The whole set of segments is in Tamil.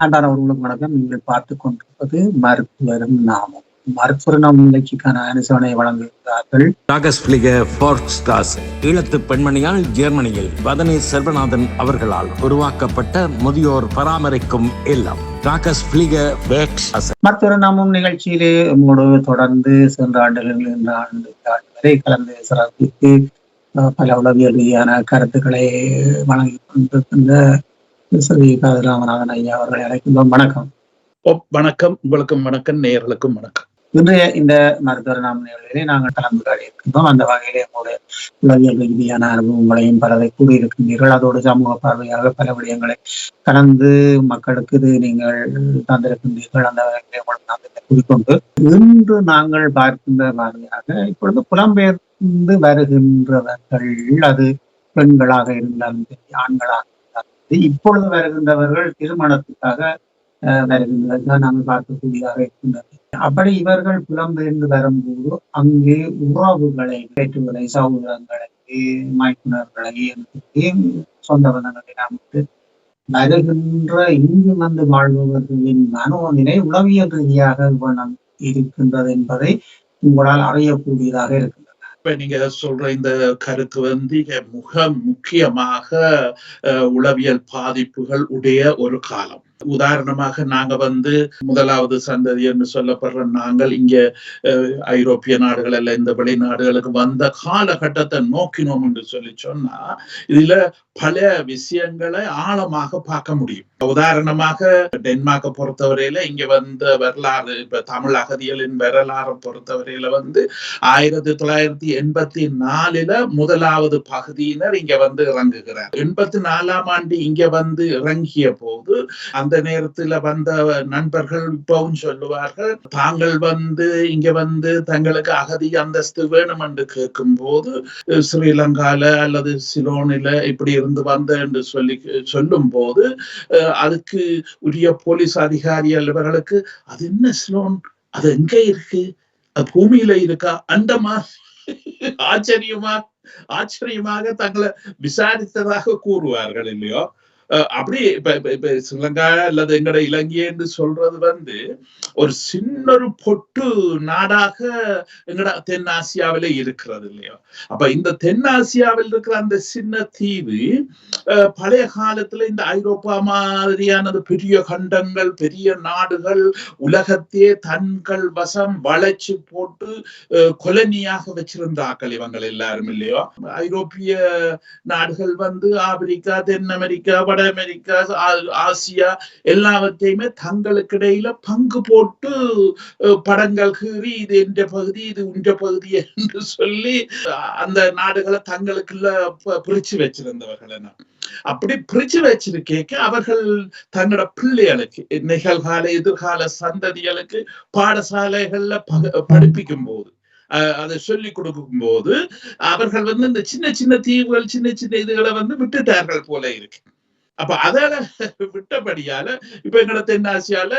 அன்றாட உறவுகளுக்கு வணக்கம். நீங்கள் பார்த்துக் கொண்டிருப்பது மருத்துவரும் நாமும். மருத்துவர் நாம் நிகழ்ச்சிக்கான அனுசரணை வழங்குகிறார்கள் ஈழத்து பெண்மணியால் ஜெர்மனியில் வதனி செல்வநாதன் அவர்களால் உருவாக்கப்பட்ட முதியோர் பராமரிக்கும் இல்லம். மருத்துவர் நாமும் நிகழ்ச்சியிலே உங்களோடு தொடர்ந்து சென்ற ஆண்டுகள் இந்த ஆண்டு வரை கலந்து சிறப்பித்து பல உளவியல் ரீதியான கருத்துக்களை வழங்கி கொண்டிருக்கின்ற ராமநாதன் ஐயா அவர்களை அழைக்கின்றோம். வணக்கம். வணக்கம். உங்களுக்கும் வணக்கம், நேயர்களுக்கும் வணக்கம். இன்றைய இந்த மருத்துவ நாமநிலையிலே நாங்கள் கலந்துரையாடி இருக்கின்றோம். அந்த வகையிலே உங்களுடைய உளவியல் ரீதியான அனுபவங்களையும் பலரை கூறியிருக்கின்றீர்கள். அதோடு சமூக பார்வையாக பல விடயங்களை கலந்து மக்களுக்கு இது நீங்கள் தந்திருக்கின்றீர்கள். அந்த வகையிலே உங்களுக்கு கூறிக்கொண்டு இன்று நாங்கள் பார்க்கின்ற மாதிரியாக இப்பொழுது புலம்பெயர்ந்து வருகின்றவர்கள், அது பெண்களாக இருந்தாலும் சரி, ஆண்களாக இப்பொழுது வருகின்றவர்கள் திருமணத்துக்காக வருகின்றதான் நாங்கள் பார்க்கக்கூடியதாக இருக்கின்றது. அப்படி இவர்கள் புலம்பெயர்ந்து வரும்போது அங்கே உறவுகளை, பேற்றுகளை, சகோதரங்களை, மைத்துனர்களை, சொந்த பந்தங்களை நமக்கு வருகின்ற இங்கு வந்து வாழ்பவர்களின் மனோநிலை உளவியல் ரீதியாக குணம் இருக்கின்றது என்பதை உங்களால் அறியக்கூடியதாக இருக்கின்றது. நீங்க சொல்ற இந்த கருத்து மிக முக்கியமாக உளவியல் பாதிப்புகள் உடைய ஒரு காலம். உதாரணமாக நாங்க முதலாவது சந்ததி என்று சொல்லப்படுற நாங்கள் இங்க ஐரோப்பிய நாடுகள் அல்ல இந்த வெளிநாடுகளுக்கு வந்த காலகட்டத்தை நோக்கினோம் என்று சொல்லி சொன்னா இதுல பல விஷயங்களை ஆழமாக பார்க்க முடியும். உதாரணமாக டென்மார்க்கை பொறுத்தவரையில இங்க வந்த வரலாறு, இப்ப தமிழ் அகதிகளின் வரலாறு பொறுத்தவரையில 1984 முதலாவது பகுதியினர் இங்க இறங்குகிறார். 84ஆம் ஆண்டு இங்க இறங்கிய போது அந்த நேரத்துல வந்த நண்பர்கள் இப்பவும் சொல்லுவார்கள், தாங்கள் இங்க தங்களுக்கு அகதி அந்தஸ்து வேணும் என்று கேட்கும் போது ஸ்ரீலங்கால அல்லது சிலோனில இப்படி இருந்து வந்த என்று சொல்லும் போது அதுக்கு உரிய போலீஸ் அதிகாரி அல்லவர்களுக்கு அது என்ன சிலோன், அது எங்க இருக்கு, அது பூமியில இருக்கா, அந்த ஆச்சரியமாக தங்களை விசாரித்ததாக கூறுவார்கள் இல்லையோ. அப்படி இப்ப ஸ்ரீலங்கா அல்லது எங்கட இலங்கை என்று சொல்றது ஒரு சின்ன ஒரு பொட்டு நாடாக எங்கட தென்னாசியாவில இருக்கிறது இல்லையோ. அப்ப இந்த தென்னாசியாவில் இருக்கிற அந்த சின்ன தீவு பழைய காலத்துல இந்த ஐரோப்பா மாதிரியானது பெரிய கண்டங்கள், பெரிய நாடுகள் உலகத்தையே தங்கள் வசம் வளைச்சு போட்டு கொலனியாக வச்சிருந்தாக்கள் இவங்கள் எல்லாரும் இல்லையோ. ஐரோப்பிய நாடுகள் ஆப்பிரிக்கா, தென் அமெரிக்கா, வட அமெரிக்கா, ஆசியா எல்லாவற்றையுமே தங்களுக்கு இடையில பங்கு போட்டு படங்கள் கீறி இது என்ற பகுதி, இது உன்ற பகுதி என்று சொல்லி அந்த நாடுகளை தங்களுக்குள்ள பிரிச்சு வச்சிருந்தவர்கள். அப்படி பிரிச்சு வச்சிருக்கேக்க அவர்கள் தங்களோட பிள்ளைகளுக்கு, நிகழ்கால எதிர்கால சந்ததிகளுக்கு பாடசாலைகள்ல படிப்பிக்கும் போது, அதை சொல்லி கொடுக்கும் போது அவர்கள் இந்த சின்ன சின்ன தீவுகள், சின்ன சின்ன இதுகளை விட்டுட்டார்கள் போல இருக்கு. அப்ப அதால விட்டபடியால இப்ப எங்களை தென்னாசியால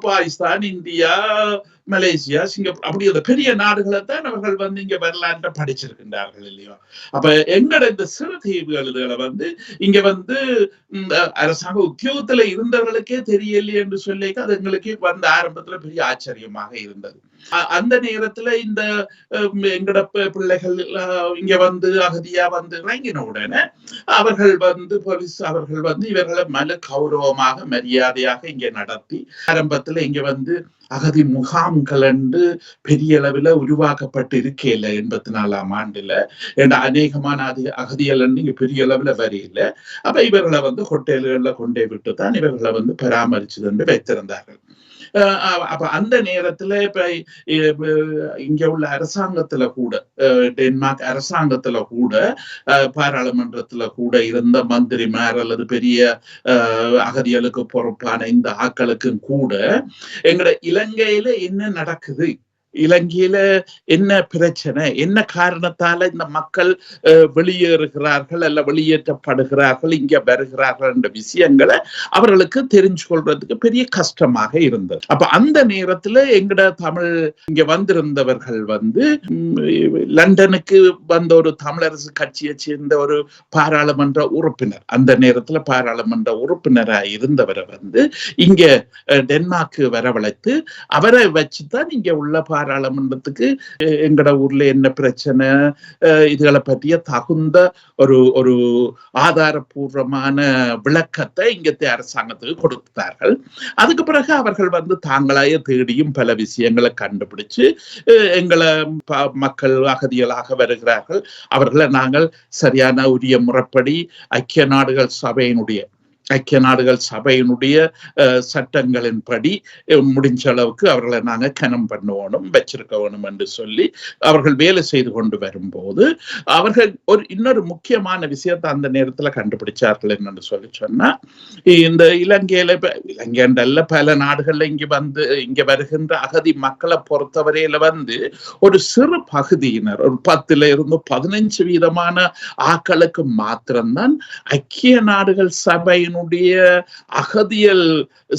பாகிஸ்தான், இந்தியா, மலேசியா, சிங்கப்பூர் அப்படி அந்த பெரிய நாடுகளை தான் அவர்கள் இங்க வரலாற்ற படிச்சிருக்கின்றார்கள் இல்லையோ. அப்ப எங்கட இந்த சிறு தீவுகள் இதுகளை இங்க அரசாங்க உத்தியோகத்துல இருந்தவர்களுக்கே தெரியலையே என்று சொல்லி அது எங்களுக்கு ஆரம்பத்துல பெரிய ஆச்சரியமாக இருந்தது. அந்த நேரத்துல இந்த எங்கட பிள்ளைகள் இங்க அகதியா இறங்கின உடனே அவர்கள் போலீஸ் அவர்கள் இவர்களை மன கௌரவமாக மரியாதையாக இங்க நடத்தி ஆரம்பத்துல இங்க அகதி முகாம்கள் என்று பெரிய அளவுல உருவாக்கப்பட்டு இருக்கல 84ஆம் ஆண்டுல. அநேகமான அகதிகள் இங்க பெரிய அளவுல வரையில. அப்ப இவர்களை ஹோட்டல்கள்ல கொண்டே விட்டு தான் இவர்களை பராமரிச்சு கொண்டு வைத்திருந்தார்கள். அப்ப அந்த நேரத்துல இப்ப இங்க உள்ள அரசாங்கத்துல கூட, டென்மார்க் அரசாங்கத்துல கூட, பாராளுமன்றத்துல கூட இருந்த மந்திரிமார் அல்லது பெரிய அகதிகளுக்கு பொறுப்பான இந்த ஆக்களுக்கும் கூட எங்கட இலங்கையில என்ன நடக்குது இலங்கையில என்ன பிரச்சனை, என்ன காரணத்தால இந்த மக்கள் வெளியேறுகிறார்கள் அல்ல வெளியேற்றப்படுகிறார்கள், இங்க வருகிறார்கள் என்ற விஷயங்களை அவர்களுக்கு தெரிஞ்சு கொள்றதுக்கு பெரிய கஷ்டமாக இருந்தது. அப்ப அந்த நேரத்துல எங்கட தமிழ் இங்க வந்திருந்தவர்கள் லண்டனுக்கு வந்த ஒரு தமிழரசு கட்சியை சேர்ந்த ஒரு பாராளுமன்ற உறுப்பினர், அந்த நேரத்துல பாராளுமன்ற உறுப்பினராக இருந்தவரை இங்க டென்மார்க் வரவழைத்து அவரை வச்சுதான் இங்க உள்ள பாராளுமன்றத்துக்கு எங்கட ஊர்ல என்ன பிரச்சனை இதுகளை பற்றிய தகுந்த ஒரு ஆதாரபூர்வமான விளக்கத்தை இங்கത്തെ அரசாங்கத்துக்கு கொடுத்தார்கள். அதுக்கு பிறகு அவர்கள் தாங்களாய தேடியும் பல விஷயங்களை கண்டுபிடிச்சு எங்களை மக்கள் அகதிகளாக வருகிறார்கள், அவர்களை நாங்கள் சரியான உரிய முறைப்படி ஐக்கிய நாடுகள் சபையினுடைய சட்டங்களின்படி முடிஞ்ச அளவுக்கு அவர்களை நாங்க கனம் பண்ணணும் வச்சிருக்க வேணும் என்று சொல்லி அவர்கள் வேலை செய்து கொண்டு வரும்போது அவர்கள் இன்னொரு முக்கியமான விஷயத்தை அந்த நேரத்துல கண்டுபிடிச்சார்கள் என்னன்னு சொன்னா, இந்த இலங்கையில பல நாடுகள்ல இங்க வருகின்ற அகதி மக்களை பொறுத்தவரையில ஒரு சிறு பகுதியினர், ஒரு 10% ஆக்களுக்கு மாத்திரம்தான் ஐக்கிய நாடுகள் சபையின் அகதியல்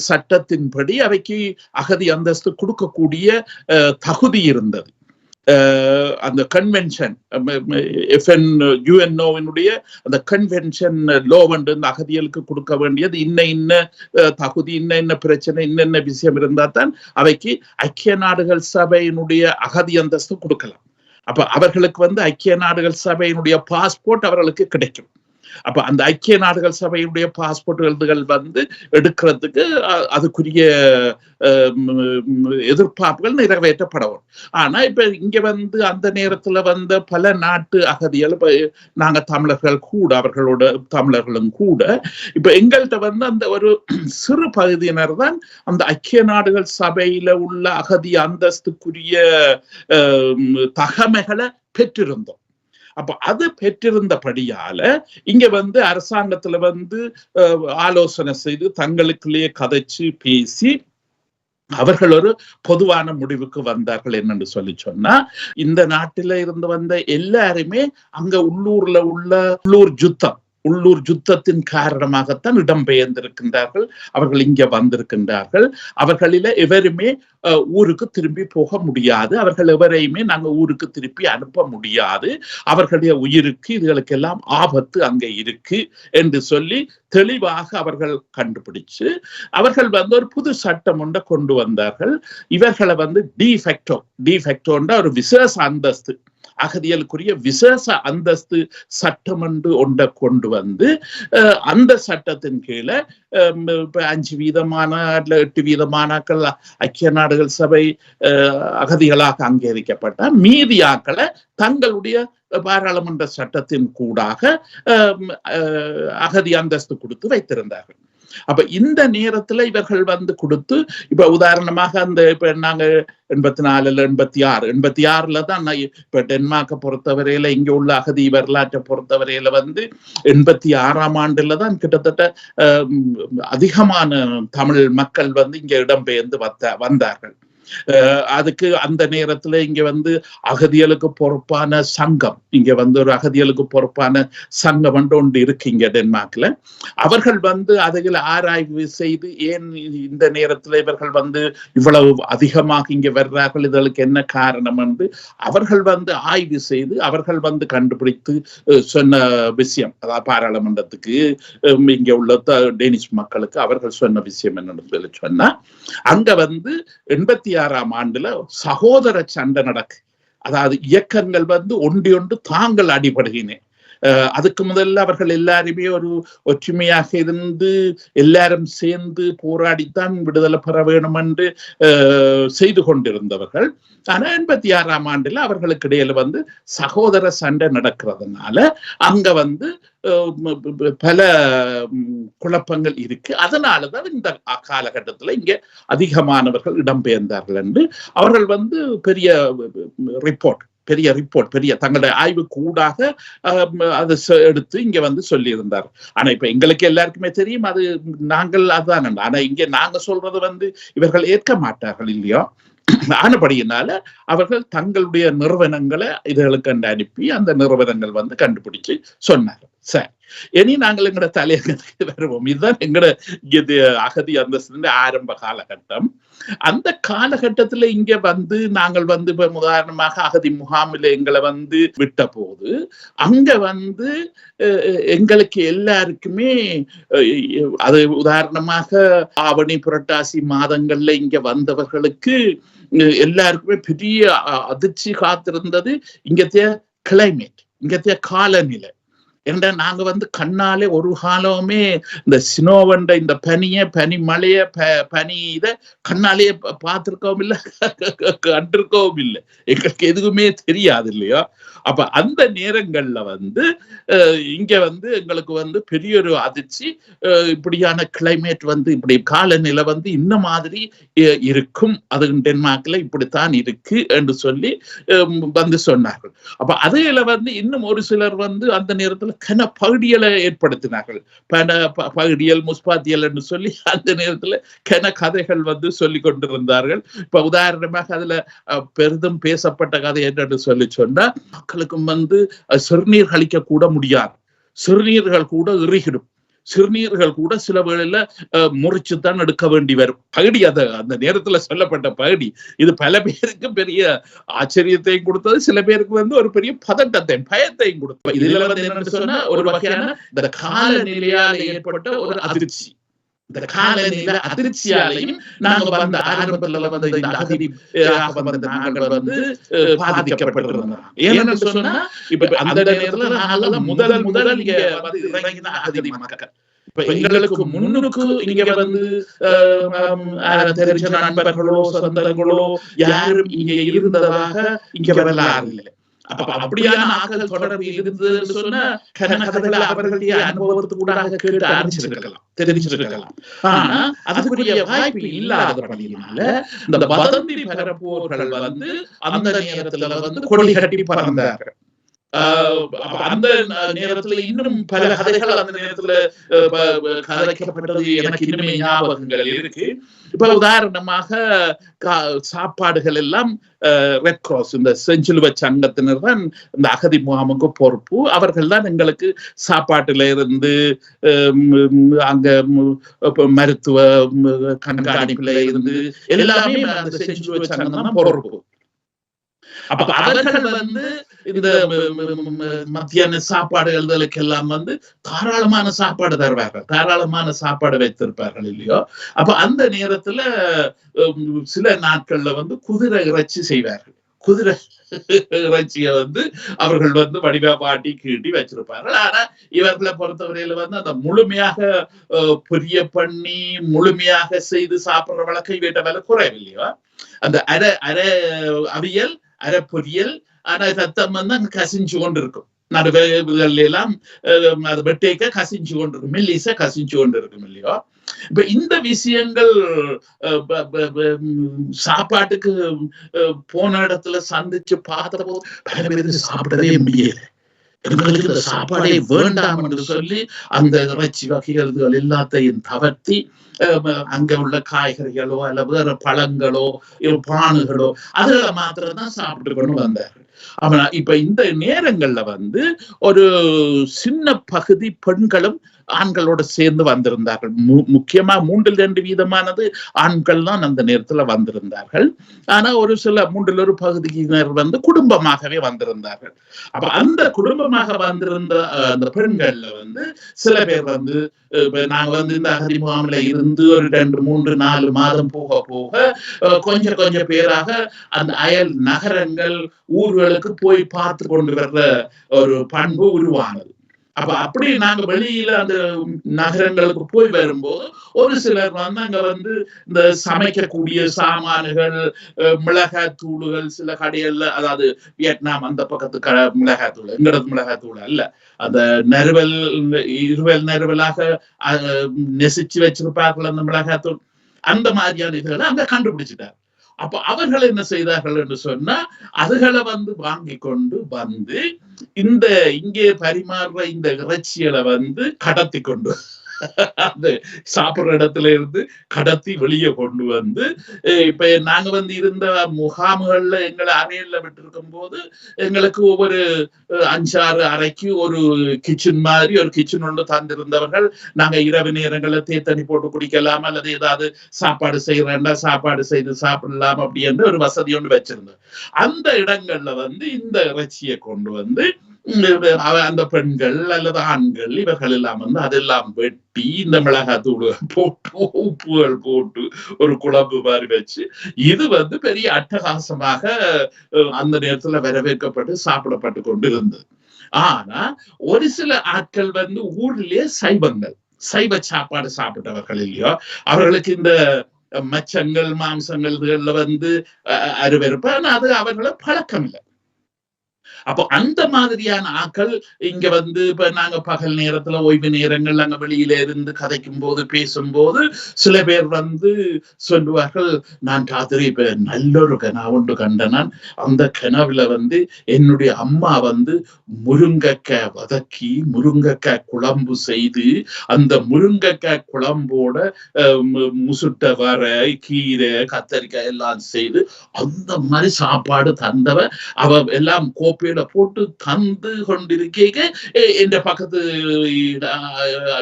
சட்டத்தின்படி அவைக்கு அகதி அந்தஸ்து கொடுக்கக்கூடிய தகுதி இருந்தது. அந்த கன்வென்ஷன் யுஎன்ஓவினுடைய அந்த கன்வென்ஷன் லோ அகதிகளுக்கு கொடுக்க வேண்டியது இன்ன தகுதி, இன்ன பிரச்சனை, இன்ன விஷயம் இருந்தா தான் அவைக்கு ஐக்கிய நாடுகள் சபையினுடைய அகதி அந்தஸ்து கொடுக்கலாம். அப்ப அவர்களுக்கு ஐக்கிய நாடுகள் சபையினுடைய பாஸ்போர்ட் அவர்களுக்கு கிடைக்கும். அப்ப அந்த ஐக்கிய நாடுகள் சபையுடைய பாஸ்போர்ட்டுகள் எடுக்கிறதுக்கு அதுக்குரிய எதிர்பார்ப்புகள் நிறைவேற்றப்படவும். ஆனா இப்ப இங்க அந்த நேரத்துல பல நாட்டு அகதிகள், நாங்க தமிழர்கள் கூட, அவர்களோட தமிழர்களும் கூட, இப்ப எங்கள்கிட்ட அந்த ஒரு சிறு பகுதியினர் தான் அந்த ஐக்கிய நாடுகள் சபையில உள்ள அகதி அந்தஸ்துக்குரிய தகமைகளை பெற்றிருந்தோம். அப்ப அது பெற்றிருந்தபடியால இங்க அரசாங்கத்துல ஆலோசனை செய்து தங்களுக்குள்ளேயே கதைச்சு பேசி அவர்கள் ஒரு பொதுவான முடிவுக்கு வந்தார்கள். என்னன்னு சொன்னா, இந்த நாட்டில இருந்து வந்த எல்லாருமே அங்க உள்ளூர் யுத்தத்தின் காரணமாகத்தான் இடம்பெயர்ந்திருக்கின்றார்கள். அவர்கள் இங்க வந்திருக்கின்றார்கள். அவர்களில எவருமே ஊருக்கு திரும்பி போக முடியாது. அவர்கள் எவரையுமே நாங்க ஊருக்கு திருப்பி அனுப்ப முடியாது. அவர்களுடைய உயிருக்கு இதுகளுக்கெல்லாம் ஆபத்து அங்க இருக்கு என்று சொல்லி தெளிவாக அவர்கள் கண்டுபிடிச்சு அவர்கள் ஒரு புது சட்டம் ஒன்றை கொண்டு வந்தார்கள். இவர்களை டிஃபெக்டோன்ற ஒரு விசேஷ அந்தஸ்து, அகதிகளுக்குரிய விசேஷ அந்தஸ்து சட்டம் ஒன்றை கொண்டு அந்த சட்டத்தின் கீழே 5% 8% ஐக்கிய நாடுகள் சபை அகதிகளாக அங்கீகரிக்கப்பட்ட மீதி ஆக்களை தங்களுடைய பாராளுமன்ற சட்டத்தின் கூடாக அகதி அந்தஸ்து கொடுத்து வைத்திருந்தார்கள். அப்ப இந்த நேரத்துல இவர்கள் கொடுத்து, இப்ப உதாரணமாக இப்ப நாங்க 84 86 தான் இப்ப டென்மார்க்கை பொறுத்தவரையில இங்க உள்ள அகதி வரலாற்றை பொறுத்தவரையில 86ஆம் ஆண்டுல தான் கிட்டத்தட்ட அதிகமான தமிழ் மக்கள் இங்க இடம்பெயர்ந்து வந்தார்கள். அதுக்கு அந்த நேரத்துல இங்க அகதிகளுக்கு பொறுப்பான சங்கம், இங்க ஒரு அகதிகளுக்கு பொறுப்பான சங்கம் ஒன்று இருக்கு இங்க டென்மார்க்ல. அவர்கள் அதில் ஆராய்வு செய்து ஏன் இந்த நேரத்துல இவர்கள் இவ்வளவு அதிகமாக இங்க வர்றார்கள், இதற்கு என்ன காரணம் என்று அவர்கள் ஆய்வு செய்து அவர்கள் கண்டுபிடித்து சொன்ன விஷயம், அதாவது பாராளுமன்றத்துக்கு இங்க உள்ள டேனிஷ் மக்களுக்கு அவர்கள் சொன்ன விஷயம் என்னன்னு சொன்னா, அங்க 86ஆம் ஆண்டுல சகோதர சண்டை நடக்கு. அதாவது இயக்கங்கள் ஒன்று தாங்கள் அடிபடுகினேன். அதுக்கு முதல்ல அவர்கள் எல்லாருமே ஒரு ஒற்றுமையாக இருந்து எல்லாரும் சேர்ந்து போராடித்தான் விடுதலை பெற வேணும் என்று செய்து கொண்டிருந்தவர்கள். ஆனா 86ஆம் ஆண்டுல அவர்களுக்கு இடையில சகோதர சண்டை நடக்கிறதுனால அங்க பல குழப்பங்கள் இருக்கு. அதனாலதான் இந்த காலகட்டத்துல இங்க அதிகமானவர்கள் இடம்பெயர்ந்தார்கள் என்று அவர்கள் பெரிய தங்களுடைய ஆய்வு கூடாக அதை எடுத்து இங்க சொல்லியிருந்தார். ஆனா இப்ப எங்களுக்கு எல்லாருக்குமே தெரியும் அது நாங்கள் அதுதான். ஆனா இங்க நாங்க சொல்றது இவர்கள் ஏற்க மாட்டார்கள் இல்லையோ. ஆனபடியினால அவர்கள் தங்களுடைய நிறுவனங்களை இதுகளுக்கு அனுப்பி அந்த நிறுவனங்கள் வந்து கண்டுபிடிச்சு சொன்னார்கள். சரி, இனி நாங்கள் எங்கட தலையங்கத்துக்கு வருவோம். இதுதான் எங்கட அகதி அந்தஸ்து ஆரம்ப காலகட்டம். அந்த காலகட்டத்துல இங்க வந்து நாங்கள் வந்து இப்ப உதாரணமாக அகதி முகாமில் எங்களை வந்து விட்ட போது அங்க வந்து எங்களுக்கு எல்லாருக்குமே அது உதாரணமாக ஆவணி புரட்டாசி மாதங்கள்ல இங்க வந்தவர்களுக்கு எல்லாருக்குமே பெரிய அதிர்ச்சி காத்திருந்தது இங்கத்தைய கிளைமேட், இங்கத்தைய காலநிலை. ஏன்னா நாங்க வந்து கண்ணாலே ஒரு காலமே இந்த சினோவண்ட இந்த பனி மழைய பனி இத கண்ணாலேயே பார்த்திருக்கவும் இல்லை, கண்டிருக்கவும் இல்லை. எங்களுக்கு எதுவுமே தெரியாது இல்லையா? அப்ப அந்த நேரங்கள்ல வந்து இங்க வந்து எங்களுக்கு வந்து பெரிய ஒரு அதிர்ச்சி, இப்படியான கிளைமேட் வந்து இப்படி காலநிலை வந்து இந்த மாதிரி இருக்கும், அது டென்மார்க்ல இப்படித்தான் இருக்கு என்று சொல்லி வந்து சொன்னார்கள். அப்ப அதுல வந்து இன்னும் ஒரு சிலர் வந்து அந்த நேரத்துல கன பகுதிகளை ஏற்படுத்தினார்கள். பகுதியல் முஸ்பாத்தியல் என்று சொல்லி அந்த நேரத்துல கன கதைகள் வந்து சொல்லி கொண்டிருந்தார்கள். இப்ப உதாரணமாக அதுல பெரிதும் பேசப்பட்ட கதை என்னன்னு சொல்லி சொன்னா, மக்களுக்கும் வந்து சிறுநீர் கழிக்க கூட முடியாது, சிறுநீர்கள் கூட இறுகிடும், சிறுநீர்கள் கூட சில வேளையில முறிச்சுத்தான் எடுக்க வேண்டி வரும். பகுதி அந்த நேரத்துல சொல்லப்பட்ட பகுதி இது பல பேருக்கு பெரிய ஆச்சரியத்தையும் கொடுத்தது, சில பேருக்கு வந்து ஒரு பெரிய பதட்டத்தையும் பயத்தையும் கொடுத்தது. இதுல வந்து என்னன்னு சொன்னா ஒரு வகையான இந்த காலநிலையால் ஏற்பட்ட ஒரு அதிர்ச்சி, இந்த காலநிலை அதிர்ச்சியாலையும் நாங்க வந்து ஆரம்பத்துல வந்து இந்த அகதி வந்து நாங்கள் வந்து பாதிக்கப்பட்டிருந்தோம். ஏன்னு சொன்னா இப்ப அந்த நேரத்துல நாங்கள் முதல் இங்க வந்து இறங்கின அகதி மக்கள். இப்ப எங்களுக்கு முன்னுக்கு இங்க வந்து தெரிஞ்ச நண்பர்களோ சொந்தங்களோ யாரும் இங்க இருந்ததாக இங்க வரலாறு இல்லை. அப்ப அப்படியான ஆக்கள் தொடர்பு இருந்ததுன்னு சொன்னா கதைகளை அவர்களுடைய அனுபவத்துக்கூடாக கேட்டு அறிஞ்சிருக்கலாம், தெரிஞ்சிருக்கலாம். ஆனா அதுக்குரிய வாய்ப்பு இல்லாதபடியினால இந்த வதந்தி பரப்புவோர்கள் வந்து அந்த நேரத்துல வந்து கொடி கட்டி பறந்தார்கள். அந்த நேரத்துல இன்னும் பல கதைகள் அந்த நேரத்துல கதைக்கப்பட்டது எனக்கு இன்னுமே ஞாபகங்கள் இருக்கு. இப்ப உதாரணமாக சாப்பாடுகள் எல்லாம் ரெட் கிராஸ், இந்த செஞ்சிலுவ சங்கத்தினர் தான் இந்த அகதி முகாமுக்கு பொறுப்பு. அவர்கள் தான் எங்களுக்கு சாப்பாட்டுல இருந்து அங்க மருத்துவ கண்காணிப்புல இருந்து எல்லாமே அந்த செஞ்சிலுவ சங்கம் தான் பொறுப்பு. அப்ப அவர்கள் வந்து இந்த மத்தியான சாப்பாடு எழுதலுக்கு எல்லாம் வந்து தாராளமான சாப்பாடு தருவார்கள், தாராளமான சாப்பாடு வைத்திருப்பார்கள் இல்லையோ? அப்ப அந்த நேரத்துல சில நாட்கள்ல வந்து குதிரை இறைச்சி செய்வார்கள். குதிரை இறைச்சியை வந்து அவர்கள் வந்து வடிவா பாட்டி கீட்டி வச்சிருப்பார்கள். ஆனா இவர்களை பொறுத்தவரையில வந்து அந்த முழுமையாக பொரிய பண்ணி முழுமையாக செய்து சாப்பிடுற வழக்கை வீட்ட வேலை குறைவில்லையோ? அந்த அரை அவியல் அரை பொரியல், ஆனா சத்தம் வந்து அங்க கசிஞ்சு கொண்டு இருக்கும். நடுவேல் எல்லாம் அது வெட்டேக்க கசிஞ்சு கொண்டு இருக்கும், மெல்லிசா கசிஞ்சு கொண்டு இருக்கும் இல்லையோ? இப்ப இந்த விஷயங்கள் சாப்பாட்டுக்கு போன இடத்துல சந்திச்சு பார்த்த போது பல பேருக்கு சாப்பிடவே முடியல. எங்களுக்கு இந்த சாப்பாடே வேண்டாம் என்று சொல்லி அந்த இறைச்சி வகைகள் எல்லாத்தையும் தவிர்த்தி அங்க உள்ள காய்கறிகளோ அல்ல வேற பழங்களோ பானுகளோ அதுல மாத்திரம் தான் சாப்பிட்டு கொண்டு வந்தார்கள். ஆனா இப்ப இந்த நேரங்கள்ல வந்து ஒரு சின்ன பகுதி பெண்களும் ஆண்களோட சேர்ந்து வந்திருந்தார்கள். முக்கியமா 3% ஆண்கள் தான் அந்த நேரத்துல வந்திருந்தார்கள். ஆனா ஒரு சில 3 பகுதியினர் வந்து குடும்பமாகவே வந்திருந்தார்கள். அப்ப அந்த குடும்பமாக வந்திருந்த அந்த பெண்கள்ல வந்து சில பேர் வந்து நாங்க வந்து இந்த அகதி முகாமில இருந்து ஒரு 2, 3, 4 மாதம் போக போக கொஞ்சம் பேராக அந்த அயல் நகரங்கள் ஊர்களுக்கு போய் பார்த்து கொண்டு வர்ற ஒரு பண்பு உருவானது. அப்ப அப்படி நாங்க வெளியில அந்த நகரங்களுக்கு போய் வரும்போது ஒரு சிலர் வந்து அங்க வந்து இந்த சமைக்கக்கூடிய சாமான்கள், மிளகாய் தூளுகள் சில கடைகள்ல, அதாவது வியட்நாம் அந்த பக்கத்து மிளகாய் தூள், எங்களது மிளகாய் தூள் அல்ல, அந்த இருவல் நறுவலாக நெசிச்சு வச்சிருப்பார்கள் அந்த மிளகாய் தூள், அந்த மாதிரியான இதுகளை அங்க கண்டுபிடிச்சிட்டார். அப்ப அவர்கள் என்ன செய்தார்கள் என்று சொன்னா அதுகளை வந்து வாங்கி கொண்டு வந்து இந்த இங்கே பரிமாறுற இந்த இறைச்சிகளை வந்து கடத்தி கொண்டு அந்த சாப்பிடுற இடத்துல இருந்து கடத்தி வெளியே கொண்டு வந்து இப்ப நாங்க வந்து இருந்த முகாம்கள்ல எங்களை அறையில விட்டு போது எங்களுக்கு ஒவ்வொரு 5-6 அறைக்கு ஒரு கிச்சன் மாதிரி ஒரு கிச்சன் ஒன்று தந்திருந்தவர்கள். நாங்க இரவு நேரங்கள்ல தேத்தண்ணி போட்டு குடிக்கலாம் அல்லது ஏதாவது சாப்பாடு செய்யறேன்டா சாப்பாடு செய்து சாப்பிடலாம் அப்படி என்று ஒரு வசதி ஒன்று வச்சிருந்தோம். அந்த இடங்கள்ல வந்து இந்த இறைச்சியை கொண்டு வந்து அந்த பெண்கள் அல்லது ஆண்கள் இவர்கள் எல்லாம் வந்து அதெல்லாம் வெட்டி இந்த மிளகாத்தூள் போட்டு உப்புகள் போட்டு ஒரு குழம்பு மாதிரி வச்சு இது வந்து பெரிய அட்டகாசமாக அந்த நேரத்துல வரவேற்கப்பட்டு சாப்பிடப்பட்டு கொண்டு இருந்தது. ஆனா ஒரு சில ஆட்கள் வந்து ஊர்லயே சைவ சாப்பாடு சாப்பிட்டவர்கள் இல்லையோ அவர்களுக்கு இந்த மச்சங்கள் மாம்சங்கள் இதுகள்ல வந்து அருவருப்பு. ஆனா அது அவர்கள பழக்கம் இல்லை. அப்போ அந்த மாதிரியான ஆக்கள் இங்க வந்து இப்ப நாங்க பகல் நேரத்துல ஓய்வு நேரங்கள் அங்க வெளியில இருந்து கதைக்கும் போது பேசும்போது சில பேர் வந்து சொல்லுவார்கள், நான் ராத்திரி இப்ப நல்லொரு கனவு ஒன்று கண்டனான். அந்த கனவுல வந்து என்னுடைய அம்மா வந்து முருங்கைக்காய் வதக்கி முருங்கைக்காய் குழம்பு செய்து அந்த முருங்கைக்காய் குழம்போட முசுட்ட வரை கீரை கத்தரிக்காய் எல்லாம் செய்து அந்த மாதிரி சாப்பாடு தந்தவ அவ எல்லாம் கோப்பையில போட்டு தந்து கொண்டிருக்க என் பக்கத்து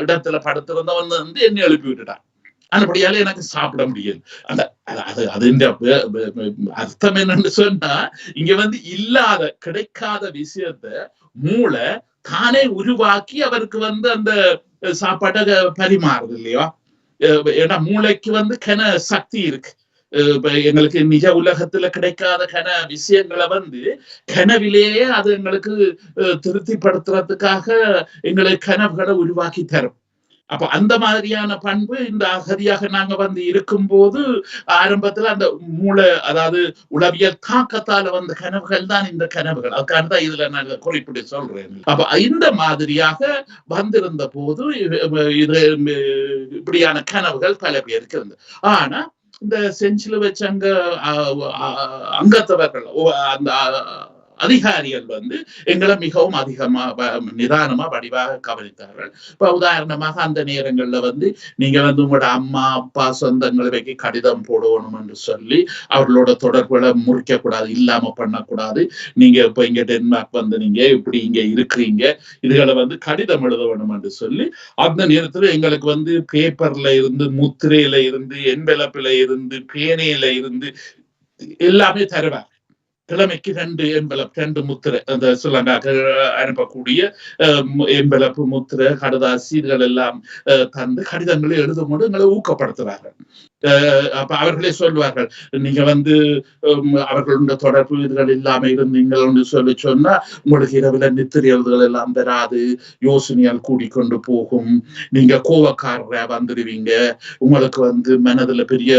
இடத்துல படுத்திருந்தவன் வந்து என்னை எழுப்பி விட்டுட்டான். அதுபடியால எனக்கு சாப்பிட முடியாது. அந்த அது அர்த்தம் என்னன்னு சொன்னா இங்க வந்து கிடைக்காத விஷயத்த மூளை தானே உருவாக்கி அவருக்கு வந்து அந்த சாப்பாட்டை பரிமாறுது இல்லையா? ஏன்னா மூளைக்கு வந்து சக்தி இருக்கு. இப்ப எங்களுக்கு நிஜ உலகத்துல கிடைக்காத விஷயங்களை வந்து கனவிலேயே அது எங்களுக்கு திருப்திப்படுத்துறதுக்காக எங்களுக்கு கனவுகளை உருவாக்கி தரும். அப்ப அந்த மாதிரியான பண்பு இந்த அகதியாக நாங்க வந்து இருக்கும்போது ஆரம்பத்துல அந்த மூளை அதாவது உளவியல் தாக்கத்தால வந்த கனவுகள் தான் இந்த கனவுகள். அதுக்காக தான் இதுல நான் குறிப்பிட்டு சொல்றேன். அப்ப இந்த மாதிரியாக வந்திருந்த போது இது இப்படியான கனவுகள் பல பேருக்கு இருந்தது. ஆனா இந்த செஞ்சில வச்ச அங்கத்தவர்கள் அந்த அதிகாரிகள் வந்து எங்களை மிகவும் அதிகமா நிதானமா வடிவாக கவனித்தார்கள். இப்ப உதாரணமாக அந்த நேரங்கள்ல வந்து நீங்க வந்து உங்களோட அம்மா அப்பா சொந்தங்களை வைக்க கடிதம் போடணும் என்று சொல்லி அவர்களோட தொடர்புகளை முறிக்க கூடாது, இல்லாம பண்ணக்கூடாது. நீங்க இப்ப இங்க டென்மார்க் வந்து நீங்க இப்படி இங்க இருக்கிறீங்க இதுகளை வந்து கடிதம் எழுத வேணும் என்று சொல்லி அந்த நேரத்துல எங்களுக்கு வந்து பேப்பர்ல இருந்து முத்திரையில இருந்து என்வெலப்பில இருந்து பேனையில இருந்து எல்லாமே தருவார். கிழமைக்கு 2 எம்பலப் 2 முத்திரை அந்த ஸ்ரீலங்காக்கு அனுப்பக்கூடிய எம்பலப்பு முத்திரை கடுதாசி இதுகள் எல்லாம் தந்து கடிதங்களை எழுதும் போது எங்களை ஊக்கப்படுத்துவார்கள். அப்ப அவர்களே சொல்வார்கள், நீங்க வந்து அவர்களுடைய தொடர்பு இதுகள் இல்லாம இருந்தீங்கன்னு சொல்லி சொன்னா உங்களுக்கு இரவுல நித்திரைகள் எல்லாம் பெறாது, யோசனையால் கூடிக்கொண்டு போகும், நீங்க கோவக்காரரா வந்துடுவீங்க, உங்களுக்கு வந்து மனதுல பெரிய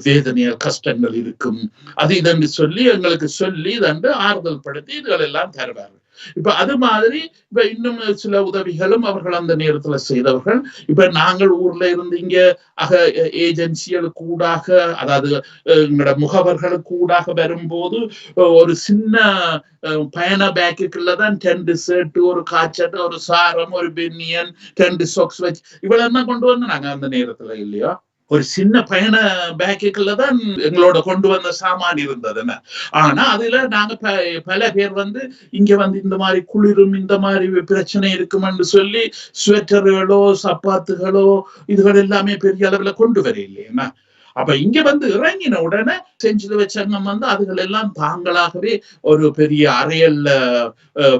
வேதனையால் கஷ்டங்கள் இருக்கும், அது இதன்னு சொல்லி எங்களுக்கு சொல்லி இதன்று ஆறுதல் படுத்தி இதுகள் எல்லாம் தருவார்கள். இப்ப அது மாதிரி இப்ப இன்னும் சில உதவிகளும் அவர்கள் அந்த நேரத்துல செய்தவர்கள். இப்ப நாங்கள் ஊர்ல இருந்து இங்க ஏஜென்சிகள் கூடாக அதாவது எங்களோட முகவர்களுக்கு கூடாக வரும்போது ஒரு சின்ன பயண பேக்குக்குள்ளதான் 2 ஷர்ட் ஒரு காய்ச்சட்டு ஒரு சாரம் ஒரு பெனியன் 2 சாக்ஸ் வச்சு இவ்வளவு கொண்டு வந்து நாங்க அந்த நேரத்துல இல்லையா ஒரு சின்ன பயண பேக்குக்குள்ளதான் எங்களோட கொண்டு வந்த சாமான் இருந்ததுன்னு. ஆனா அதுல நாங்க பல பேர் வந்து இங்க வந்து இந்த மாதிரி குளிரும் இந்த மாதிரி பிரச்சனை இருக்குமென்னு சொல்லி ஸ்வெட்டர்களோ சப்பாத்துகளோ இதுகள் எல்லாமே பெரிய அளவுல கொண்டு வர இல்லையா? அப்ப இங்க வந்து இறங்கின உடனே செஞ்சுட்டு வச்சாங்க வந்து அதுகள் எல்லாம் தாங்களாகவே ஒரு பெரிய அறையல்ல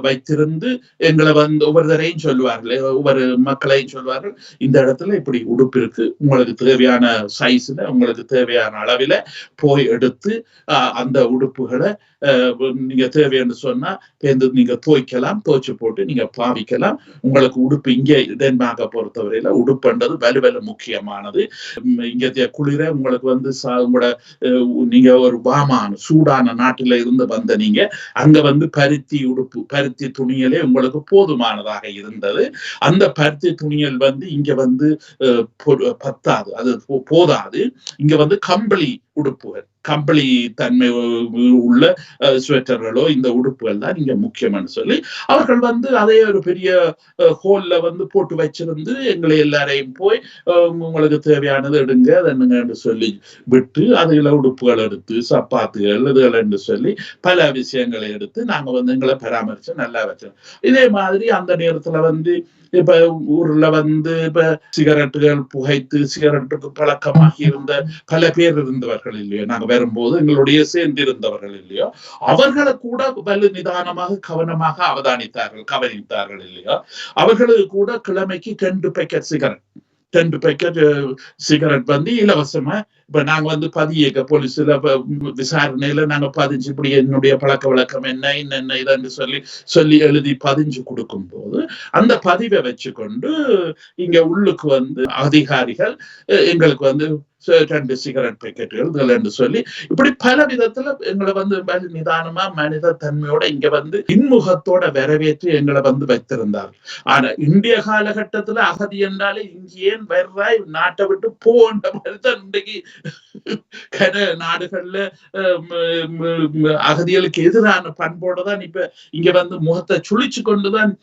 வைத்திருந்து எங்களை வந்து ஒவ்வொருத்தரையும் சொல்லுவார்கள், ஒவ்வொரு மக்களையும் சொல்வார்கள், இந்த இடத்துல இப்படி உடுப்பு இருக்கு, உங்களுக்கு தேவையான சைஸ்ல உங்களுக்கு தேவையான அளவில போய் எடுத்து அந்த உடுப்புகளை நீங்க தேவைன்னு சொன்னா நீங்க துவைக்கலாம், துவைச்சு போட்டு நீங்க பாவிக்கலாம். உங்களுக்கு உடுப்பு இங்க டென்மார்க்கை பொறுத்தவரையில உடுப்புன்றது வலுவல முக்கியமானது. இங்க குளிர உங்களுக்கு வந்து உங்களோட நீங்க ஒரு வாமான சூடான நாட்டில இருந்து வந்த நீங்க அங்க வந்து பருத்தி துணியலே உங்களுக்கு போதுமானதாக இருந்தது. அந்த பருத்தி துணியல் வந்து இங்க வந்து பத்தாது, அது போதாது. இங்க வந்து கம்பளி உடுப்புகள், கம்பளி தன்மை உள்ள ஸ்வெட்டர்களோ இந்த உடுப்புகள் தான் இங்க முக்கியம்னு சொல்லி அவர்கள் வந்து அதே ஒரு பெரிய ஹோல்ல வந்து போட்டு வச்சிருந்து எங்களை எல்லாரையும் போய் உங்களுக்கு தேவையானது எடுங்க அதென்னுங்க சொல்லி விட்டு அதுல உடுப்புகள் எடுத்து சப்பாத்துகள் இதுகள் என்று சொல்லி பல விஷயங்களை எடுத்து நாங்க வந்து எங்களை பராமரிச்சு நல்லா வச்சோம். இதே மாதிரி அந்த நேரத்துல வந்து இப்ப ஊர்ல வந்து இப்ப சிகரெட்டுகள் புகைத்து சிகரெட்டுக்கு பழக்கமாகி இருந்த பல பேர் இருந்தவர்கள் இல்லையோ, நாங்க வரும்போது எங்களுடைய சேர்ந்திருந்தவர்கள் இல்லையோ, அவர்களை கூட வலு நிதானமாக கவனமாக கவனித்தார்கள் இல்லையோ, அவர்களுக்கு கூட கிழமைக்கு 2 பேக்கெட் சிகரெட் வந்து இலவசமா இப்ப நாங்க வந்து பதியேக்க போலீஸ்ல விசாரணையில நாங்க பதிஞ்சு இப்படி என்னுடைய பழக்க வழக்கம் என்ன இதன்னு சொல்லி எழுதி பதிஞ்சு கொடுக்கும் போது அந்த பதிவை வச்சுக்கொண்டு இங்க உள்ளுக்கு வந்து அதிகாரிகள் எங்களுக்கு வந்து 2 சிகரெட் பேக்கெட்டுகள் என்று சொல்லி இப்படி பல விதத்துல எங்களை வந்து நிதானமா மனித தன்மையோட இங்க வந்து இன்முகத்தோட வரவேற்று எங்களை வந்து வைத்திருந்தார். ஆனா இந்திய காலகட்டத்துல அகதி என்றாலே இங்க ஏன் வர்றாய் நாட்டை விட்டு போன்ற மாதிரிதான் இன்றைக்கு நாடுகள்ல அகதிகளுக்கு எதிரான பண்போட தான் இப்ப இங்க வந்து முகத்தை சுழிச்சு கொண்டுதான்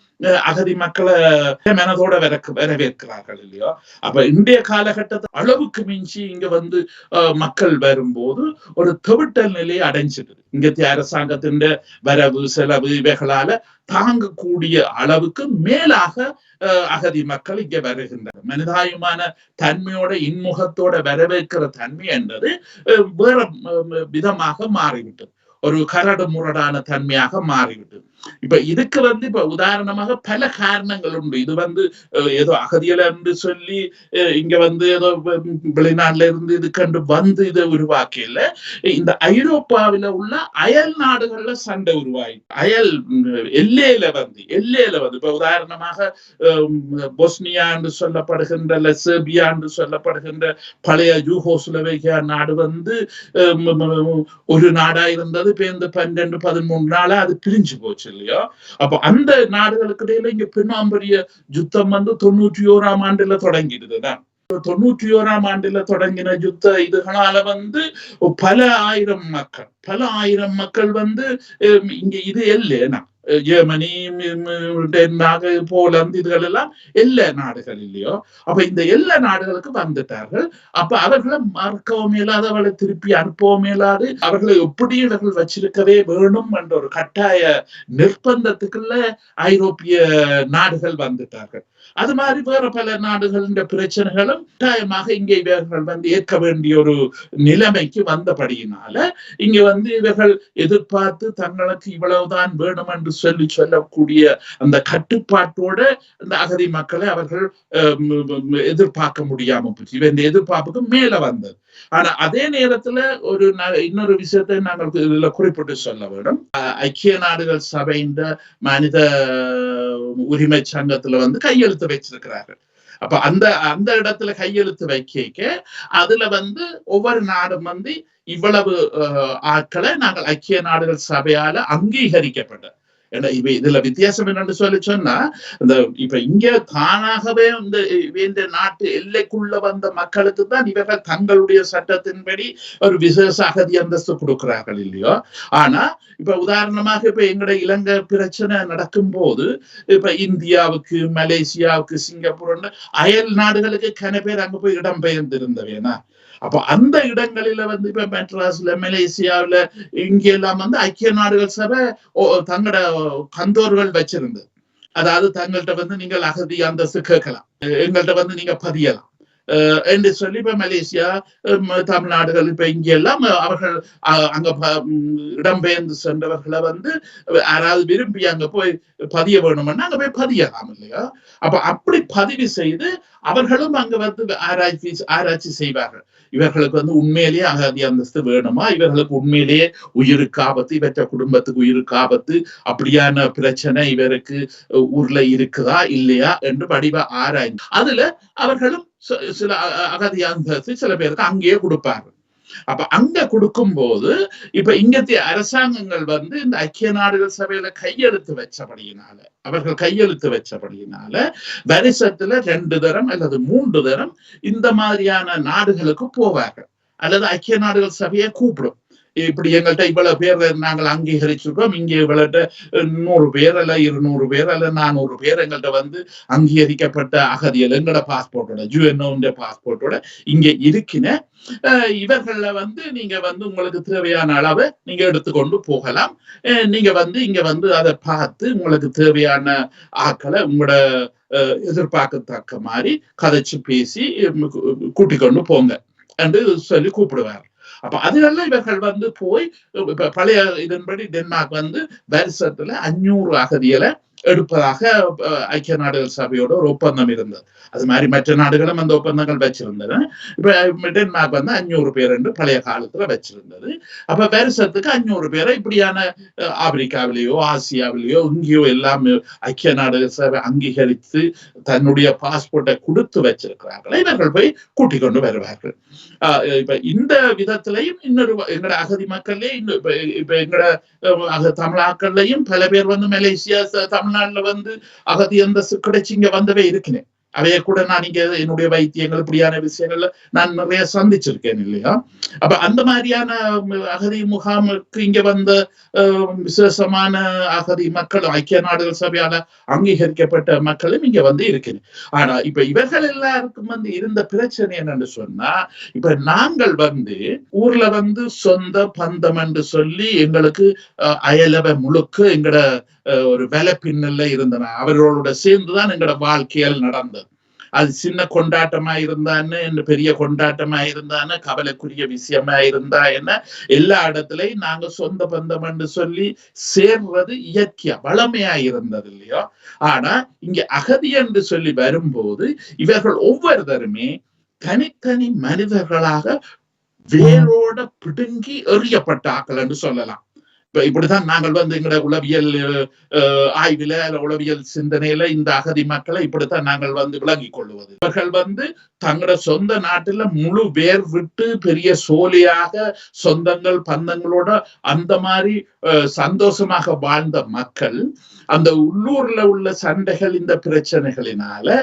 அகதி மக்களை மனதோட வரவேற்கிறார்கள் இல்லையோ. அப்ப இந்திய காலகட்டத்தை அளவுக்கு மிஞ்சி இங்க வந்து மக்கள் வரும்போது ஒரு தவிட்டல் நிலையை அடைஞ்சிடுது. இங்கத்திய அரசாங்கத்தின் வரவு செலவு இவைகளால தாங்கக்கூடிய அளவுக்கு மேலாக அகதி மக்கள் இங்க வருகின்றனர். மனிதாயமான தன்மையோட இன்முகத்தோட வரவேற்கிற தன்மை என்பது வேற விதமாக மாறிவிட்டது. ஒரு கரடு முரடான தன்மையாக மாறிவிட்டது. இப்ப இதுக்கு வந்து இப்ப உதாரணமாக பல காரணங்கள் உண்டு. இது வந்து ஏதோ அகதிகள் என்று சொல்லி இங்க வந்து ஏதோ வெளிநாட்டுல இருந்து இது கண்டு வந்து இதை உருவாக்கல. இந்த ஐரோப்பாவில உள்ள அயல் நாடுகள்ல சண்டை உருவாயிட்டு அயல் எல்லையில வந்து இப்ப உதாரணமாக பொஸ்னியா என்று சொல்லப்படுகின்ற செர்பியா என்று சொல்லப்படுகின்ற பழைய யூகோஸ்லோவேகியா நாடு வந்து ஒரு நாடா இருந்தது. இப்ப இந்த 12-13 நாளா அது பிரிஞ்சு போச்சு இல்லையோ. அப்ப அந்த நாடுகளுக்கு இடையில இங்க பெரும்பாரிய யுத்தம் வந்து 91ஆம் ஆண்டுல தொடங்கிடுதுதான். 91ஆம் ஆண்டுல தொடங்கின யுத்த இதுகளால வந்து பல ஆயிரம் மக்கள் வந்து இங்க இது இல்லைன்னா ஜெர்மனி போலந்து இதுகள் எல்லாம் எல்லா நாடுகள் இல்லையோ. அப்ப இந்த எல்லா நாடுகளுக்கு வந்துட்டார்கள். அப்ப அவர்களை மறக்கவும் இயலாது, அவர்களை திருப்பி அனுப்பவும் இயலாது, அவர்களை எப்படி இவர்கள் வச்சிருக்கவே வேணும் என்ற ஒரு கட்டாய நிர்பந்தத்துக்குள்ள ஐரோப்பிய நாடுகள் வந்துட்டார்கள். அது மாதிரி வேற பல நாடுகளின் பிரச்சனைகளும் கட்டாயமாக இங்கே இவர்கள் வந்து ஏற்க வேண்டிய ஒரு நிலைமைக்கு வந்தபடியினால இங்க வந்து இவர்கள் எதிர்பார்த்து தங்களுக்கு இவ்வளவுதான் வேணும் என்று சொல்லக்கூடிய அந்த கட்டுப்பாட்டோட அந்த அகதி மக்களை அவர்கள் எதிர்பார்க்க முடியாம போச்சு. இவன் எதிர்பார்ப்புக்கு மேல வந்தது. ஆனா அதே நேரத்துல இன்னொரு விஷயத்தை நாங்கள் இதுல குறிப்பிட்டு சொல்ல வேண்டும். ஐக்கிய நாடுகள் சபையின் மனித உரிமை சங்கத்துல வந்து கையெழுத்து வச்சிருக்கிறார்கள். அப்ப அந்த இடத்துல கையெழுத்து வைக்க அதுல வந்து ஒவ்வொரு நாடும் வந்து இவ்வளவு ஆட்களை நாங்கள் ஐக்கிய நாடுகள் சபையால அங்கீகரிக்கப்பட்ட இதுல வித்தியாசம் என்னன்னு சொன்னா இந்த இப்ப இங்க தானாகவே இந்த நாட்டு எல்லைக்குள்ள வந்த மக்களுக்கு தான் இவர்கள் தங்களுடைய சட்டத்தின்படி ஒரு விசேஷ அகதி அந்தஸ்து கொடுக்கிறார்கள் இல்லையோ. ஆனா இப்ப உதாரணமாக இப்ப எங்கட இலங்கை பிரச்சனை நடக்கும் போது இப்ப இந்தியாவுக்கு மலேசியாவுக்கு சிங்கப்பூர் அயல் நாடுகளுக்கு கன பேர் அங்க போய் இடம்பெயர்ந்து இருந்தவேனா. அப்ப அந்த இடங்களில வந்து இப்ப மெட்ராஸ்ல மலேசியாவில இங்க எல்லாம் வந்து ஐக்கிய நாடுகள் சபை தங்களோட கந்தோர்கள் வச்சிருந்தது. அதாவது தங்கள்கிட்ட வந்து நீங்கள் அகதி அந்தஸ்து கேட்கலாம், எங்கள்கிட்ட வந்து நீங்க பதியலாம் என்று சொல்லி இப்ப மலேசியா தமிழ்நாடுகள் இப்ப இங்க எல்லாம் அவர்கள் அங்க இடம்பெயர்ந்து சென்றவர்களை வந்து யாராவது விரும்பி அங்க போய் பதிய வேணும்னா அங்க போய் பதியலாம் இல்லையா. அப்ப அப்படி பதிவு செய்து அவர்களும் அங்க வந்து ஆராய்ச்சி செய்வார்கள். இவர்களுக்கு வந்து உண்மையிலேயே அகதி அந்தஸ்து வேணுமா, இவர்களுக்கு உண்மையிலேயே உயிருக்கு ஆபத்து, இவற்ற குடும்பத்துக்கு உயிருக்கு ஆபத்து, அப்படியான பிரச்சனை இவருக்கு ஊர்ல இருக்குதா இல்லையா என்று வடிவ ஆராய்ந்து அதுல அவர்களும் சில அகதி அந்தஸ்து சில பேருக்கு அங்கேயே கொடுப்பார்கள். அப்ப அங்க கொடுக்கும் போது இப்ப இங்கத்திய அரசாங்கங்கள் வந்து இந்த ஐக்கிய நாடுகள் சபையில அவர்கள் கையெழுத்து வச்சபடியினால வருஷத்துல 2 தரம் அல்லது 3 தரம் இந்த மாதிரியான நாடுகளுக்கு போவார்கள். அல்லது ஐக்கிய நாடுகள் சபையை கூப்பிடும். இப்படி எங்கள்கிட்ட இவ்வளவு பேர் நாங்கள் அங்கீகரிச்சிருக்கோம், இங்கே இவ்வளவு 100 பேர் அல்ல 200 பேர் அல்ல 400 பேர் எங்கள்கிட்ட வந்து அங்கீகரிக்கப்பட்ட அகதிகள் எங்களோட பாஸ்போர்ட்டோட யுஎன்ஓ பாஸ்போர்ட்டோட இங்க இருக்கின இவர்கள வந்து நீங்க வந்து உங்களுக்கு தேவையான அளவை நீங்க எடுத்துக்கொண்டு போகலாம். நீங்க வந்து இங்க வந்து அதை பார்த்து உங்களுக்கு தேவையான ஆக்களை உங்களோட எதிர்பார்க்கத்தக்க மாதிரி கதைச்சு பேசி கூட்டிக் கொண்டு போங்க என்று சொல்லி கூப்பிடுவார். அப்ப அதெல்லாம் இவர்கள் வந்து போய் பழைய இதன்படி டென்மார்க் வந்து வருஷத்துல 500 அகதிகளை எடுப்பதாக ஐக்கிய நாடுகள் சபையோட ஒரு ஒப்பந்தம் இருந்தது. அது மாதிரி மற்ற நாடுகளும் அந்த ஒப்பந்தங்கள் வச்சிருந்தது. இப்ப டென்மார்க் வந்து 500 பேர் என்று பழைய காலத்துல வச்சிருந்தது. அப்ப வருஷத்துக்கு 500 பேரை இப்படியான ஆப்பிரிக்காவிலேயோ ஆசியாவிலேயோ இங்கேயோ எல்லாம் ஐக்கிய நாடுகள் சபை அங்கீகரித்து தன்னுடைய பாஸ்போர்ட்டை கொடுத்து வச்சிருக்கிறார்கள். இவர்கள் போய் கூட்டிக் கொண்டு வருவார்கள். இப்ப இந்த விதத்திலையும் இன்னொரு எங்கட அகதி மக்கள்லயே இப்ப எங்கட தமிழாக்கள்லையும் பல பேர் வந்து மலேசியா தமிழ்நாட்டுல வந்து அகதி அந்தஸ்து கிடைச்சு இங்க வந்தவே இருக்கிறேன். அவைய கூட நான் இங்க என்னுடைய வைத்தியங்கள் இப்படியான விஷயங்கள்ல நான் நிறைய சந்திச்சிருக்கேன் இல்லையா. அப்ப அந்த மாதிரியான அகதி முகாமுக்கு இங்க வந்த விசேஷமான அகதி மக்கள் ஐக்கிய நாடுகள் சபையால அங்கீகரிக்கப்பட்ட மக்களும் இங்க வந்து இருக்கிறேன். ஆனா இப்ப இவர்கள் எல்லாருக்கும் வந்து இருந்த பிரச்சனை என்னன்னு சொன்னா, இப்ப நாங்கள் வந்து ஊர்ல வந்து சொந்த பந்தம் என்று சொல்லி எங்களுக்கு அயலவை முழுக்க எங்கட ஒரு வேலை பின்னல்ல இருந்தன. அவர்களோட சேர்ந்துதான் எங்களோட வாழ்க்கையில் நடந்தது. அது சின்ன கொண்டாட்டமா இருந்தான்னு பெரிய கொண்டாட்டமா இருந்தான்னு கவலைக்குரிய விஷயமா இருந்தா என்ன எல்லா இடத்துலயும் நாங்க சொந்த பந்தம் என்று சொல்லி சேர்றது இயற்கையா வளமையா இருந்தது இல்லையோ. ஆனா இங்க அகதி என்று சொல்லி வரும்போது இவர்கள் ஒவ்வொருத்தருமே தனித்தனி மனிதர்களாக வேரோட பிடுங்கி எறியப்பட்ட ஆக்கள் என்று சொல்லலாம். இப்படித்தான் நாங்கள் வந்து எங்களோட உளவியல் ஆய்வில உளவியல் சிந்தனையில இந்த அகதி மக்களை இப்படித்தான் நாங்கள் வந்து விளங்கிக் கொள்வது. இவர்கள் வந்து தங்களோட சொந்த நாட்டில முழு வேர் விட்டு பெரிய சோழியாக சொந்தங்கள் பந்தங்களோட அந்த மாதிரி சந்தோஷமாக வாழ்ந்த மக்கள் அந்த உள்ளூர்ல உள்ள சண்டைகள் இந்த பிரச்சனைகளினால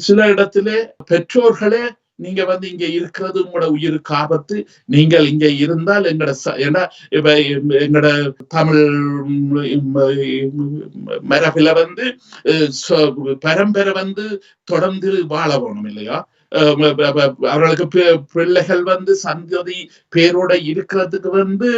சில இடத்துல பெற்றோர்களே நீங்க வந்து இங்க இருக்கிறது உங்களோட உயிருக்கு ஆபத்து, நீங்கள் இங்க இருந்தால் எங்கட தமிழ் மரபில வந்து பரம்பரை வந்து தொடர்ந்து வாழ வேணும் இல்லையா. அவர்களுக்கு பிள்ளைகள் வந்து சந்ததி பேரோட இருக்கிறதுக்கு வந்து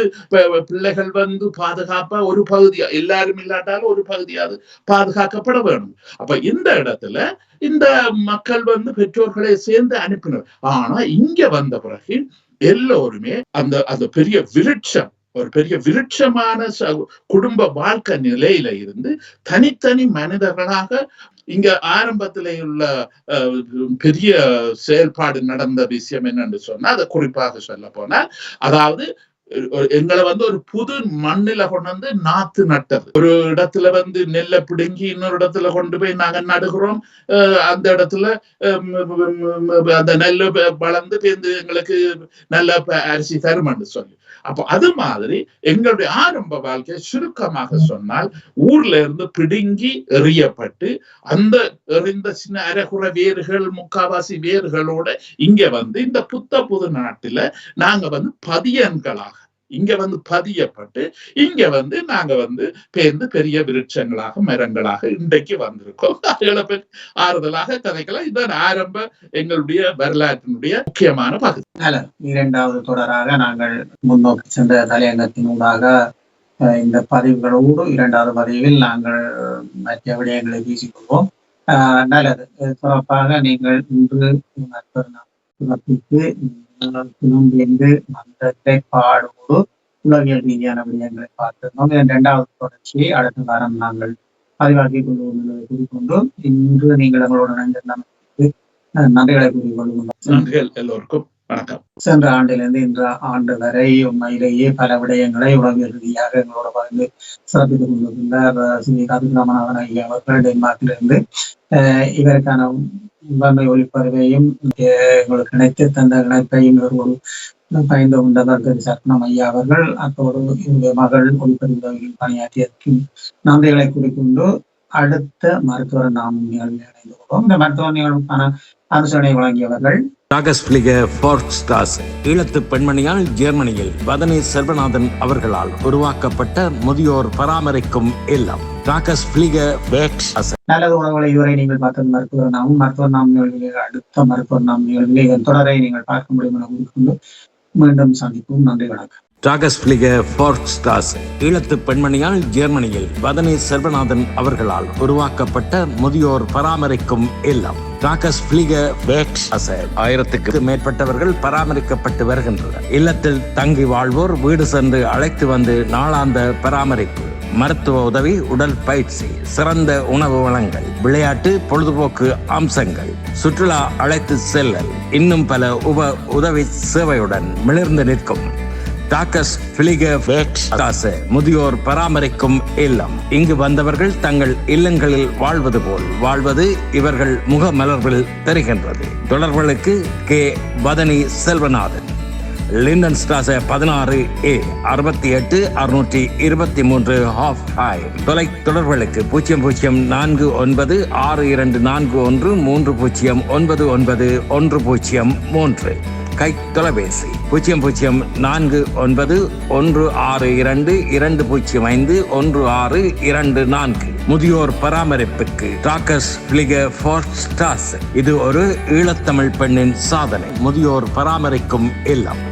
பிள்ளைகள் வந்து பாதுகாப்பா ஒரு பகுதியா எல்லாரும் இல்லாட்டாலும் ஒரு பகுதியாவது பாதுகாக்கப்பட வேணும். அப்ப இந்த இடத்துல இந்த மக்கள் வந்து பெற்றோர்களை சேர்ந்து அனுப்பினர். ஆனா இங்க வந்த பிறகு எல்லோருமே அந்த பெரிய விருட்சம் ஒரு பெரிய விருட்சமான குடும்ப வாழ்க்கை நிலையில இருந்து தனித்தனி மனிதர்களாக இங்க ஆரம்பத்திலே உள்ள பெரிய செயல்பாடு நடந்த விஷயம் என்னன்னு சொன்னா அதை குறிப்பாக சொல்ல போனால், அதாவது எங்களை வந்து ஒரு புது மண்ணில கொண்டு வந்து நாத்து நட்டது. ஒரு இடத்துல வந்து நெல்லை பிடுங்கி இன்னொரு இடத்துல கொண்டு போய் நாங்க நடுகிறோம். அந்த இடத்துல அந்த நெல்லு வளர்ந்து பேருந்து எங்களுக்கு நல்ல அரிசி தருமன்னு சொல்லி. அப்போ அது மாதிரி எங்களுடைய ஆரம்ப வாழ்க்கை சுருக்கமாக சொன்னால் ஊர்ல இருந்து பிடுங்கி எறியப்பட்டு அந்த எறிந்த சின்ன அரைகுறை வேர்கள் முக்காவாசி வேர்களோட இங்க வந்து இந்த புது நாட்டுல நாங்க வந்து பதியன்களாக இங்க வந்து பதியப்பட்டு இங்க வந்து நாங்க வந்து பேர்ந்து பெரிய விருட்சங்களாக மரங்களாக இன்றைக்கு வந்திருக்கோம். ஆறுதலாக கதைக்கலாம். இதுதான் ஆரம்ப எங்களுடைய வரலாற்றினுடைய முக்கியமான பகுதி. இரண்டாவது தொடராக நாங்கள் முன்னோக்கி சென்ற தலையங்கத்தினூடாக இந்த பதிவுகளோடு இரண்டாவது பதிவில் நாங்கள் மற்ற விடயங்களை பேசிக்கொள்வோம். நல்லது. சிறப்பாக நீங்கள் இன்று புலம்பெயர்ந்து மந்தத்தை பாடோடு உலகியல் ரீதியான விடயங்களை பார்த்திருந்தோம். இதன் இரண்டாவது தொடர்ச்சியை அடுத்த வாரம் நாங்கள் பதிவாக்கிக் கொள்வோம் என்பதை கூறிக்கொண்டு இன்று நீங்கள் எங்களோட நன்றிகளை கூறிக்கொள்வோம். எல்லோருக்கும் வணக்கம். சென்ற ஆண்டிலிருந்து இன்று ஆண்டு வரை உண்மையிலேயே பல விடயங்களை உலகியல் ரீதியாக எங்களோட பகிர்ந்து சிறப்பித்துக் கொண்டிருக்கின்றார் ஸ்ரீ ராமநாதன் ஐயா அவர்கள் டென்மார்க்கிலிருந்து. இதற்கான உண்மை ஒளிப்பதிவையும் எங்களுக்கு கிடைத்து தந்த இணைப்பையும் ஒரு பயந்து கொண்டவர் சத்னம் ஐயா அவர்கள், அத்தோடு என்னுடைய மகள் ஒளிப்பதிவுகளில் பணியாற்றியதற்கு நன்றிகளை குறிக்கொண்டு அடுத்த மருத்துவர் நாம் நிகழ்வு இணைந்து கொள்வோம். இந்த மருத்துவ நிகழ்வுக்கான ஆலோசனை வழங்கியவர்கள் டாகஸ்பிளிகர் ஃபோர்ஸ்ட்ராசே ஈழத்து பெண்மணியால் ஜெர்மனியில் வதனி செல்வநாதன் அவர்களால் உருவாக்கப்பட்ட முதியோர் பராமரிக்கும் இல்லம். டாகஸ்பிளிகர் ஃபோர்ஸ்ட்ராசே. நல்லது உறவுகளை, இதுவரை நீங்கள் பார்த்தது மருத்துவர் நாம் நிகழ்விலே அடுத்த மருத்துவர் நாம் நிகழ்விலே இதன் தொடரை நீங்கள் பார்க்க முடியும் என கூறிக்கொண்டு மீண்டும் சந்திப்போம். நன்றி, வணக்கம். டாகஸ்பிளிகர் ஃபோர்ஸ்ட்ராசே ஈழத்து பெண்மணியால் ஜெர்மனியில் வதனி செல்வநாதன் அவர்களால் உருவாக்கப்பட்ட முதியோர் பராமரிக்கும் இல்லம். டாகஸ்பிளிகர் ஃபோர்ஸ்ட்ராசே 1000க்கு மேற்பட்டவர்கள் பராமரிக்கப்பட்டு வருகின்றனர். இல்லத்தில் தங்கி வாழ்வோர் வீடு சென்று அழைத்து வந்து நாளாந்த பராமரிப்பு, மருத்துவ உதவி, உடல் பயிற்சி, சிறந்த உணவு வழங்கல், விளையாட்டு பொழுதுபோக்கு அம்சங்கள், சுற்றுலா அழைத்து செல்லல், இன்னும் பல உதவி சேவையுடன் மிளிர்ந்து நிற்கும் டாகஸ்பிளிகர் ஃபோர்ஸ்ட்ராசே முதியோர் பராமரிக்கும் இல்லம். இங்கு வந்தவர்கள் தங்கள் இல்லங்களில் வாழ்வது போல் வாழ்வது இவர்கள் முகமலர்வில் தெரிகின்றது. தொடர்புகளுக்கு K. Vathani Selvanathan, Linden Strasse 16A 68 623 ஹாஃப்ஹாய். தொலை தொடர்புகளுக்கு 0049 6241 3099 கை தொலைபேசி 0049 162 205 1624. முதியோர் பராமரிப்புக்கு டாகஸ்பிளிகர் ஃபோர்ஸ்ட்ராசே. இது ஒரு ஈழத்தமிழ் பெண்ணின் சாதனை. முதியோர் பராமரிக்கும் இல்லம்.